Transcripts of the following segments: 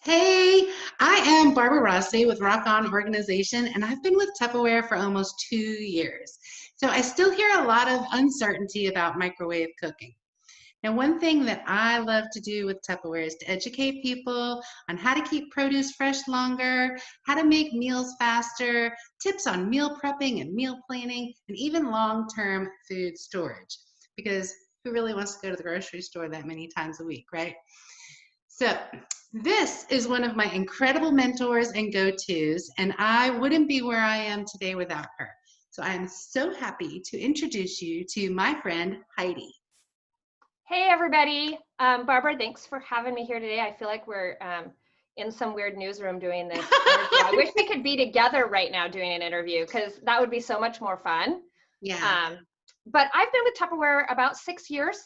Hey, I am Barbara Rossi with Rock On Organization, and I've been with Tupperware for almost 2 years. So I still hear a lot of uncertainty about microwave cooking. Now, one thing that I love to do with Tupperware is to educate people on how to keep produce fresh longer, how to make meals faster, tips on meal prepping and meal planning, and even long-term food storage. Because who really wants to go to the grocery store that many times a week, right? So, this is one of my incredible mentors and go-tos, and I wouldn't be where I am today without her. So, I am so happy to introduce you to my friend Heidi. Hey everybody, Barbara, thanks for having me here today. I feel like we're in some weird newsroom doing this interview. I wish we could be together right now doing an interview because that would be so much more fun. Yeah. But I've been with Tupperware about 6 years,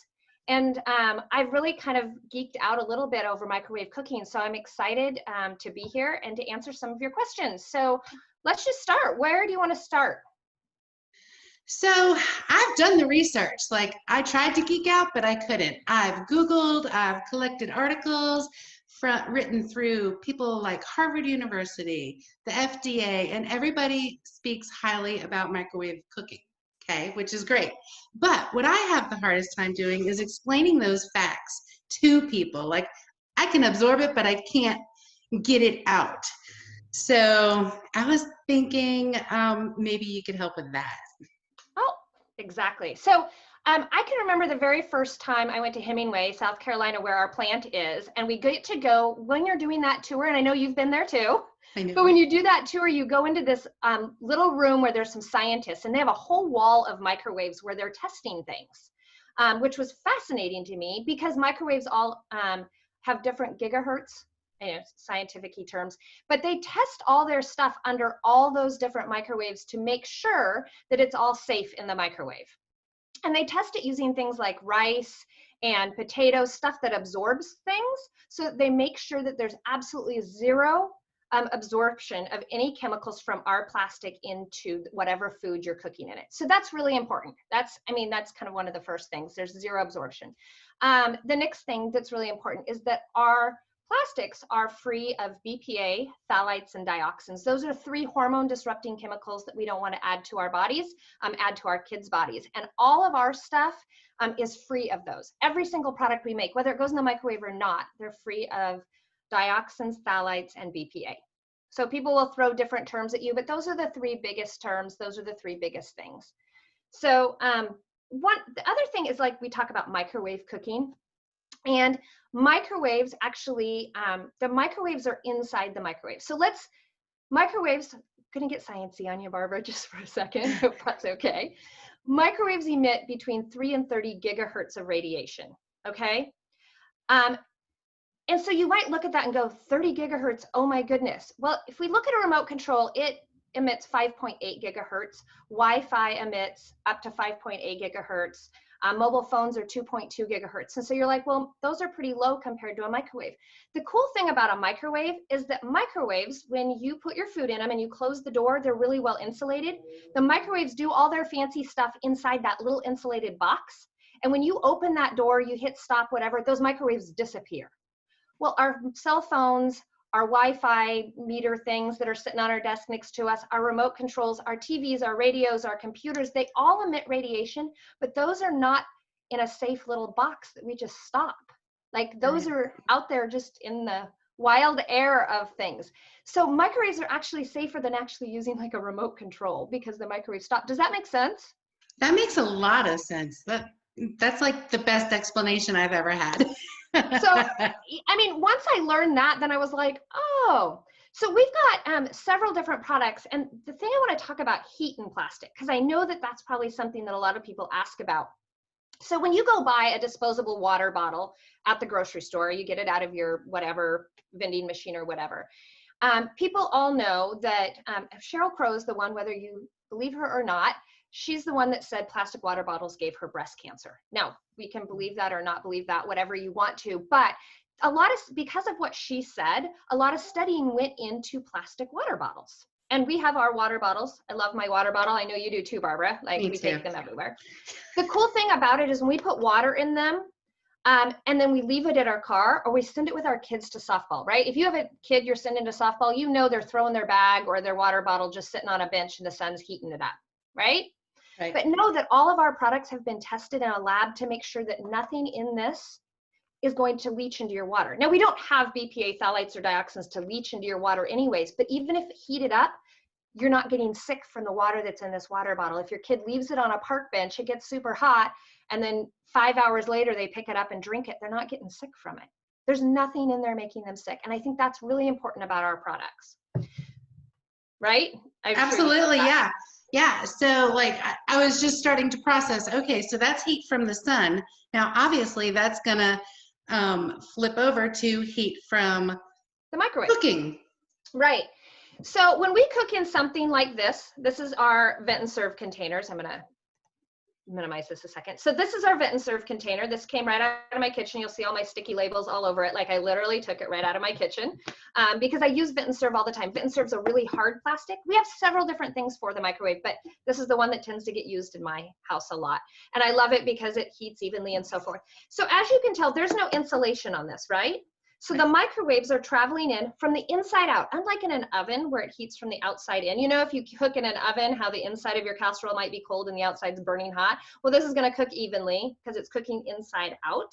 and I've really kind of geeked out a little bit over microwave cooking. So I'm excited to be here and to answer some of your questions. So let's just start. Where do you want to start? So, I've done the research. Like, I tried to geek out, but I couldn't. I've Googled, I've collected articles written through people like Harvard University, the FDA, and everybody speaks highly about microwave cooking. Okay, which is great. But what I have the hardest time doing is explaining those facts to people. Like, I can absorb it, but I can't get it out. So I was thinking maybe you could help with that. Oh, exactly. So I can remember the very first time I went to Hemingway, South Carolina, where our plant is, and we get to go when you're doing that tour, and I know you've been there too. I know. But when you do that tour, you go into this little room where there's some scientists, and they have a whole wall of microwaves where they're testing things, which was fascinating to me because microwaves all have different gigahertz, scientific terms, but they test all their stuff under all those different microwaves to make sure that it's all safe in the microwave. And they test it using things like rice and potatoes, stuff that absorbs things, so that they make sure that there's absolutely zero absorption of any chemicals from our plastic into whatever food you're cooking in it. So that's really important. That's kind of one of the first things. There's zero absorption. The next thing that's really important is that our plastics are free of BPA, phthalates, and dioxins. Those are 3 hormone disrupting chemicals that we don't want to add to our bodies, add to our kids' bodies. And all of our stuff is free of those. Every single product we make, whether it goes in the microwave or not, they're free of dioxins, phthalates, and BPA. So people will throw different terms at you, but those are the 3 biggest terms. Those are the 3 biggest things. So the other thing is, like, we talk about microwave cooking. And microwaves actually, the microwaves are inside the microwave. So microwaves, I'm gonna get sciencey on you, Barbara, just for a second, if that's okay. Microwaves emit between 3 and 30 gigahertz of radiation, okay? And so you might look at that and go, 30 gigahertz, oh my goodness. Well, if we look at a remote control, it emits 5.8 gigahertz. Wi-Fi emits up to 5.8 gigahertz. Mobile phones are 2.2 gigahertz. And so you're like, well, those are pretty low compared to a microwave. The cool thing about a microwave is that microwaves, when you put your food in them and you close the door, they're really well insulated. The microwaves do all their fancy stuff inside that little insulated box. And when you open that door, you hit stop, whatever, those microwaves disappear. Well, our cell phones, our Wi-Fi meter things that are sitting on our desk next to us, our remote controls, our TVs, our radios, our computers, they all emit radiation, but those are not in a safe little box that we just stop. Like, those are out there just in the wild air of things. So microwaves are actually safer than actually using like a remote control because the microwave stopped. Does that make sense? That makes a lot of sense. That's like the best explanation I've ever had. So, once I learned that, then I was like, oh. So we've got several different products. And the thing I want to talk about, heat and plastic, because I know that that's probably something that a lot of people ask about. So when you go buy a disposable water bottle at the grocery store, you get it out of your whatever vending machine or whatever. People all know that Sheryl Crow is the one, whether you believe her or not, she's the one that said plastic water bottles gave her breast cancer. Now, we can believe that or not believe that, whatever you want to, but because of what she said, a lot of studying went into plastic water bottles. And we have our water bottles. I love my water bottle. I know you do too, Barbara. Like, we take them everywhere. The cool thing about it is when we put water in them, And then we leave it at our car, or we send it with our kids to softball, right? If you have a kid you're sending to softball, you know they're throwing their bag or their water bottle just sitting on a bench and the sun's heating it up, right? Right. But know that all of our products have been tested in a lab to make sure that nothing in this is going to leach into your water. Now, we don't have BPA, phthalates, or dioxins to leach into your water anyways, but even if heated up, you're not getting sick from the water that's in this water bottle. If your kid leaves it on a park bench, it gets super hot, and then 5 hours later they pick it up and drink it, they're not getting sick from it. There's nothing in there making them sick. And I think that's really important about our products. Right? Absolutely, yeah. Yeah, so like I was just starting to process, okay, so that's heat from the sun. Now, obviously that's gonna flip over to heat from the microwave. Cooking. Right. So when we cook in something like this is our Vent and Serve containers. I'm gonna minimize this a second. So this is our Vent and Serve container. This came right out of my kitchen. You'll see all my sticky labels all over it. Like I literally took it right out of my kitchen because I use Vent and Serve all the time. Vent and Serve's a really hard plastic. We have several different things for the microwave, but this is the one that tends to get used in my house a lot. And I love it because it heats evenly and so forth. So as you can tell, there's no insulation on this, right? So the microwaves are traveling in from the inside out, unlike in an oven where it heats from the outside in. You know, if you cook in an oven, how the inside of your casserole might be cold and the outside's burning hot. Well, this is going to cook evenly because it's cooking inside out.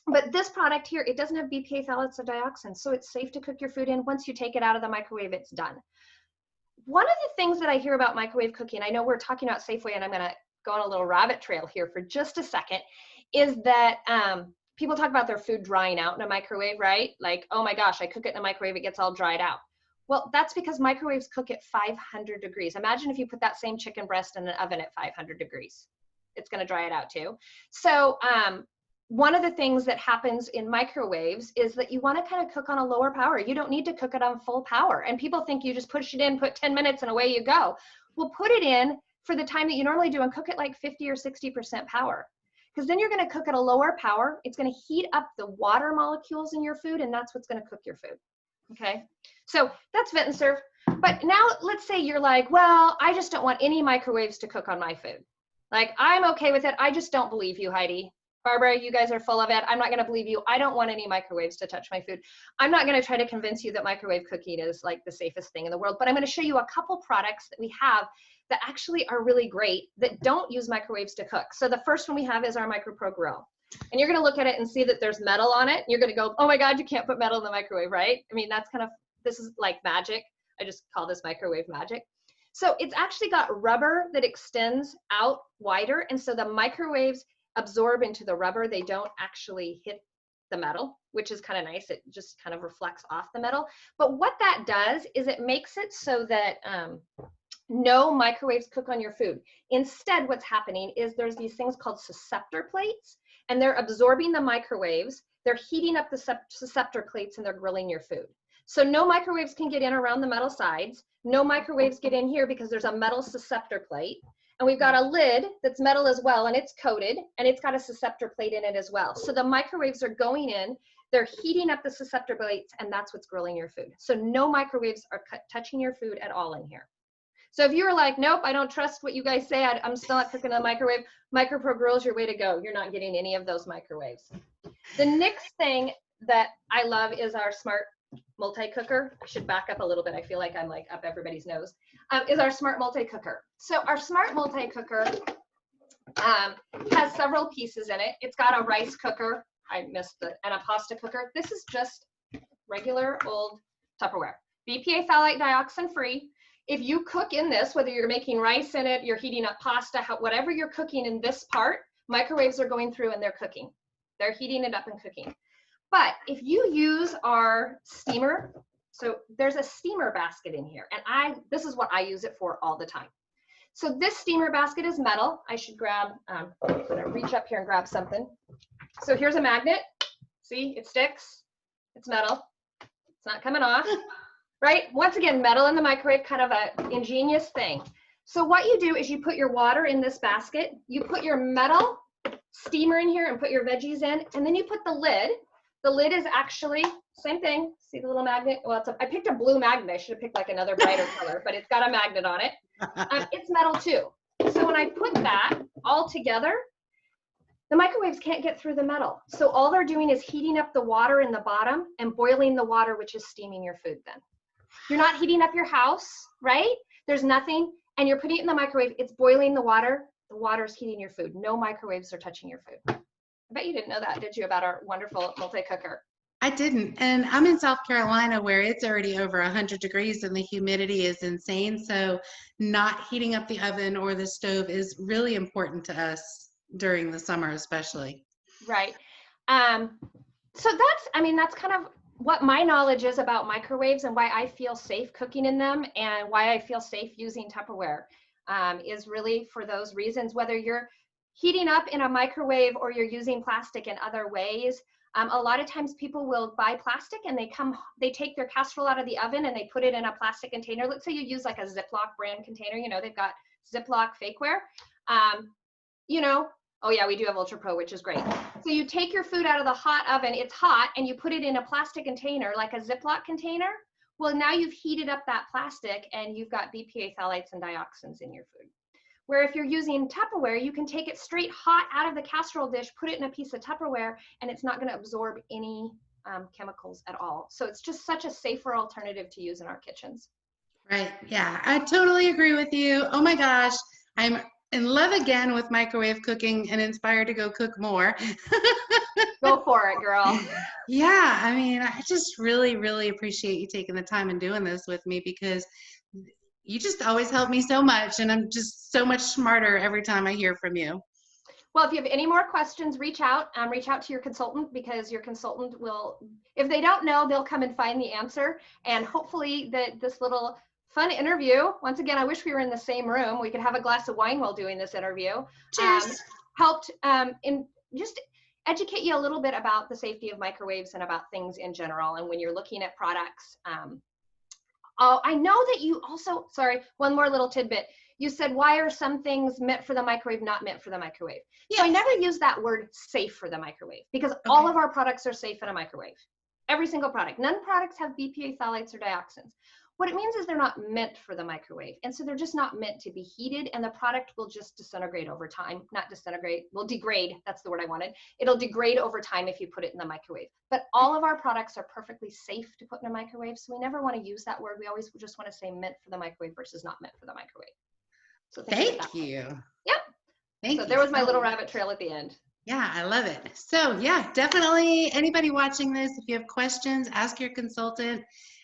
But this product here, it doesn't have BPA, phthalates, or dioxins, so it's safe to cook your food in. Once you take it out of the microwave, it's done. One of the things that I hear about microwave cooking, I know we're talking about Safeway, and I'm going to go on a little rabbit trail here for just a second, is that people talk about their food drying out in a microwave, right? Like, oh my gosh, I cook it in a microwave, it gets all dried out. Well, that's because microwaves cook at 500 degrees. Imagine if you put that same chicken breast in an oven at 500 degrees. It's gonna dry it out too. So one of the things that happens in microwaves is that you wanna kind of cook on a lower power. You don't need to cook it on full power. And people think you just push it in, put 10 minutes and away you go. Well, put it in for the time that you normally do and cook it like 50 or 60% power. Because then you're going to cook at a lower power. It's going to heat up the water molecules in your food, and that's what's going to cook your food. Okay, so that's Vent and Serve. But now let's say you're like, well, I just don't want any microwaves to cook on my food. Like, I'm okay with it. I just don't believe you, Heidi. Barbara, you guys are full of it. I'm not going to believe you. I don't want any microwaves to touch my food. I'm not going to try to convince you that microwave cooking is like the safest thing in the world, but I'm going to show you a couple products that we have that actually are really great that don't use microwaves to cook. So the first one we have is our MicroPro Grill. And you're gonna look at it and see that there's metal on it. You're gonna go, oh my God, you can't put metal in the microwave, right? I mean, that's kind of, this is like magic. I just call this microwave magic. So it's actually got rubber that extends out wider. And so the microwaves absorb into the rubber. They don't actually hit the metal, which is kind of nice. It just kind of reflects off the metal. But what that does is it makes it so that no microwaves cook on your food. Instead, what's happening is there's these things called susceptor plates, and they're absorbing the microwaves. They're heating up the susceptor plates, and they're grilling your food. So no microwaves can get in around the metal sides. No microwaves get in here because there's a metal susceptor plate. And we've got a lid that's metal as well, and it's coated, and it's got a susceptor plate in it as well. So the microwaves are going in, they're heating up the susceptor plates, and that's what's grilling your food. So no microwaves are touching your food at all in here. So if you're like, nope, I don't trust what you guys say, I'm still not cooking in the microwave, MicroPro Grill is your way to go. You're not getting any of those microwaves. The next thing that I love is our smart multi-cooker. I should back up a little bit. I feel like I'm like up everybody's nose. Is our smart multi-cooker. So our smart multi-cooker has several pieces in it. It's got a rice cooker. I missed it. And a pasta cooker. This is just regular old Tupperware. BPA, phthalate, dioxin free. If you cook in this, whether you're making rice in it, you're heating up pasta, whatever you're cooking in this part, microwaves are going through and they're cooking. They're heating it up and cooking. But if you use our steamer, so there's a steamer basket in here, and this is what I use it for all the time. So this steamer basket is metal. I should grab, I'm gonna reach up here and grab something. So here's a magnet. See, it sticks. It's metal. It's not coming off. Right? Once again, metal in the microwave, kind of an ingenious thing. So what you do is you put your water in this basket, you put your metal steamer in here and put your veggies in, and then you put the lid. The lid is actually, same thing, see the little magnet? Well, I picked a blue magnet. I should have picked like another brighter color, but it's got a magnet on it. It's metal too. So when I put that all together, The microwaves can't get through the metal. So all they're doing is heating up the water in the bottom and boiling the water, which is steaming your food then. You're not heating up your house, right? There's nothing, and you're putting it in the microwave. It's boiling the water. The water's heating your food. No microwaves are touching your food. I bet you didn't know that, did you, about our wonderful multi-cooker? I didn't. And I'm in South Carolina where it's already over 100 degrees and the humidity is insane. So not heating up the oven or the stove is really important to us during the summer, especially. Right. So that's kind of what my knowledge is about microwaves and why I feel safe cooking in them and why I feel safe using Tupperware is really for those reasons, whether you're heating up in a microwave or you're using plastic in other ways. A lot of times people will buy plastic and they take their casserole out of the oven and they put it in a plastic container. Let's say you use like a Ziploc brand container, they've got Ziploc Fakeware. Oh yeah, we do have Ultra Pro, which is great. So you take your food out of the hot oven, it's hot, and you put it in a plastic container, like a Ziploc container. Well, now you've heated up that plastic and you've got BPA phthalates and dioxins in your food. Where if you're using Tupperware, you can take it straight hot out of the casserole dish, put it in a piece of Tupperware, and it's not gonna absorb any chemicals at all. So it's just such a safer alternative to use in our kitchens. Right, yeah, I totally agree with you. Oh my gosh, I'm in love again with microwave cooking and inspired to go cook more. Go for it, girl. Yeah, I mean, I just really, really appreciate you taking the time and doing this with me because you just always help me so much and I'm just so much smarter every time I hear from you. Well, if you have any more questions, reach out to your consultant because your consultant will, if they don't know, they'll come and find the answer. And hopefully this little fun interview, once again, I wish we were in the same room. We could have a glass of wine while doing this interview. Cheers. Helped in just educate you a little bit about the safety of microwaves and about things in general. And when you're looking at products, oh, I know that you also, sorry, one more little tidbit. You said, why are some things meant for the microwave, not meant for the microwave? Yes. So I never use that word safe for the microwave because all of our products are safe in a microwave. Every single product. None products have BPA phthalates or dioxins. What it means is they're not meant for the microwave. And so they're just not meant to be heated and the product will just disintegrate over time. Not disintegrate, will degrade. That's the word I wanted. It'll degrade over time if you put it in the microwave. But all of our products are perfectly safe to put in a microwave. So we never want to use that word. We always just want to say meant for the microwave versus not meant for the microwave. So thank you. Yep. Thank you. So there was my little rabbit trail at the end. Yeah, I love it. So yeah, definitely anybody watching this, if you have questions, ask your consultant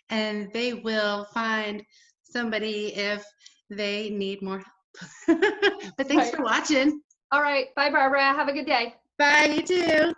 and they will find somebody if they need more help. But thanks for watching. All right. Bye, Barbara. Have a good day. Bye, you too.